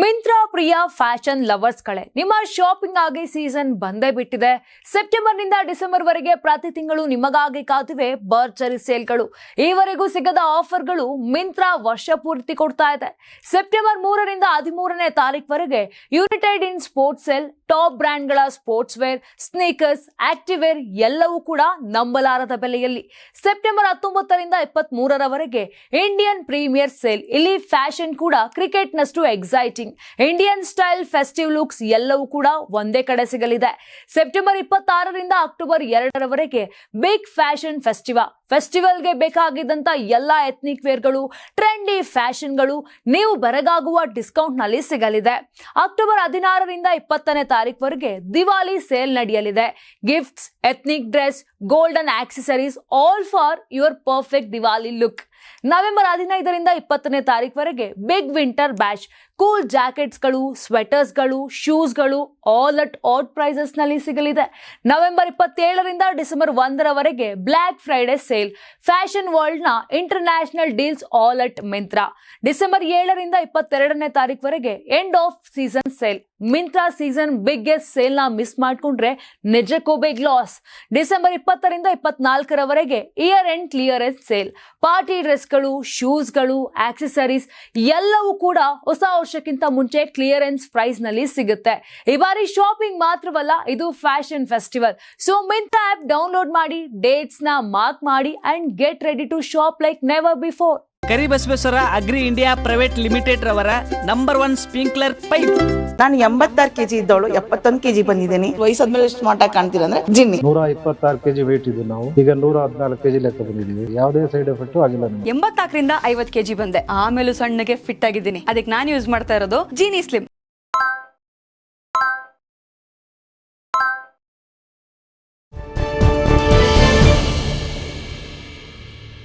ಮಿಂತ್ರಾ ಪ್ರಿಯ fashion lovers ಗಳೇ, ನಿಮ್ಮ shopping ಆಗಿ ಸೀಸನ್ ಬಂದೇ ಬಿಟ್ಟಿದೆ. ಸೆಪ್ಟೆಂಬರ್ ನಿಂದ ಡಿಸೆಂಬರ್ ವರೆಗೆ ಪ್ರತಿ ತಿಂಗಳು ನಿಮಗಾಗಿ ಕಾದಿವೆ ಭರ್ಜರಿ ಸೇಲ್ಗಳು. ಈವರೆಗೂ ಸಿಗದ ಆಫರ್ಗಳು ಮಿಂತ್ರಾ ವರ್ಷ ಪೂರ್ತಿ ಕೊಡ್ತಾ ಇದೆ. ಸೆಪ್ಟೆಂಬರ್ 3ರಿಂದ 13ನೇ ತಾರೀಕುವರೆಗೆ United in sports sale, top ಬ್ರ್ಯಾಂಡ್ಗಳ sports wear, sneakers, active wear ಎಲ್ಲವೂ ಕೂಡ ನಂಬಲಾರದ ಬೆಲೆಯಲ್ಲಿ. ಸೆಪ್ಟೆಂಬರ್ 19ರಿಂದ 23ರವರೆಗೆ ಇಂಡಿಯನ್ ಪ್ರೀಮಿಯರ್ ಸೇಲ್. ಇಲ್ಲಿ ಫ್ಯಾಷನ್ ಕೂಡ ಕ್ರಿಕೆಟ್ ನಷ್ಟು exciting. Indian style festive looks ಎಲ್ಲವೂ ಕೂಡ ಒಂದೇ ಕಡೆ ಸಿಗಲಿದೆ. ಸೆಪ್ಟೆಂಬರ್ 26ರಿಂದ ಅಕ್ಟೋಬರ್ 2ರವರೆಗೆ ಬಿಗ್ ಫ್ಯಾಷನ್ ಫೆಸ್ಟಿವಲ್ಗೆ ಬೇಕಾಗಿದ್ದಂತ ಎಲ್ಲಾ ಎಥ್ನಿಕ್ ವೇರ್ಗಳು, ಟ್ರೆಂಡಿ ಫ್ಯಾಷನ್ಗಳು ನೀವು ಬೆರಗಾಗುವ ಡಿಸ್ಕೌಂಟ್ ನಲ್ಲಿ ಸಿಗಲಿದೆ. ಅಕ್ಟೋಬರ್ 16ರಿಂದ 20ನೇ ತಾರೀಕುವರೆಗೆ ದಿವಾಲಿ ಸೇಲ್ ನಡೆಯಲಿದೆ. Gifts, ethnic dress, golden accessories, all for your perfect Diwali look. November 15ರಿಂದ 20ನೇ ತಾರೀಕುವರೆಗೆ ಬಿಗ್ ವಿಂಟರ್ ಬ್ಯಾಶ್, ಕೂಲ್ ಜಾಕೆಟ್ಸ್ಗಳು, ಸ್ವೆಟರ್ಸ್ಗಳು, ಶೂಸ್ಗಳು ಆಲ್ ಅಟ್ ಆಡ್ ಪ್ರೈಸಸ್ ನಲ್ಲಿ ಸಿಗಲಿದೆ. ನವೆಂಬರ್ 27ರಿಂದ ಡಿಸೆಂಬರ್ 1ರವರೆಗೆ black Friday sale, fashion world ನ international deals all at Myntra. December 7ರಿಂದ 22ನೇ ತಾರೀಕುವರೆಗೆ end of season sale. Myntra season biggest sale ನ ಮಿಸ್ ಮಾಡ್ಕೊಂಡ್ರೆ ನಿಜಕ್ಕೂ ಬಿಗ್ ಲಾಸ್. ಡಿಸೆಂಬರ್ 20ರಿಂದ 24ರವರೆಗೆ year end clearance sale. Party ಡ್ರೆಸ್ಗಳು, ಶೂಸ್ಗಳು, ಆಕ್ಸೆಸರೀಸ್ ಎಲ್ಲವೂ ಕೂಡ ಹೊಸ ವರ್ಷಕ್ಕಿಂತ ಮುಂಚೆ ಕ್ಲಿಯರೆನ್ಸ್ ಪ್ರೈಸ್ ನಲ್ಲಿ ಸಿಗುತ್ತೆ. ಈ ಬಾರಿ ಶಾಪಿಂಗ್ ಮಾತ್ರವಲ್ಲ, ಇದು fashion festival. So Myntra app download ಮಾಡಿ, ಡೇಟ್ಸ್ ನ ಮಾರ್ಕ್ ಮಾಡಿ and get ready to shop like never before. Karibasaveshwara agri India private limited ರವರ ನಂಬರ್ 1 ಸ್ಪ್ರಿಂಕ್ಲರ್ ಪೈಪ್. ನಾನು 86 ಕೆಜಿ ಇದ್ದವಳು 71 ಕೆಜಿ ಬಂದಿದ್ದೀನಿ. ವಯಸ್ಸಾದ್ಮೇಲೆ ಸ್ಮಾರ್ಟ್ ಆಗಿ ಕಾಣ್ತೀರಾ ಅಂದ್ರೆ ಜಿನ್ನಿ. 126 ಕೆಜಿ ವೇಟ್ ಇದೆ. ನಾವು ಈಗ 114 ಕೆಜಿ ಲೆಕ್ಕ ಬಂದಿದ್ದೀವಿ. ಯಾವುದೇ ಸೈಡ್ ಎಫೆಕ್ಟ್ ಆಗಿಲ್ಲ. 84ರಿಂದ 50 ಕೆಜಿ ಬಂದೆ. ಆಮೇಲೆ ಸಣ್ಣಗೆ ಫಿಟ್ ಆಗಿದ್ದೀನಿ. ಅದಕ್ಕೆ ನಾನು ಯೂಸ್ ಮಾಡ್ತಾ ಇರೋದು ಜೀನಿ ಸ್ಲಿಮ್.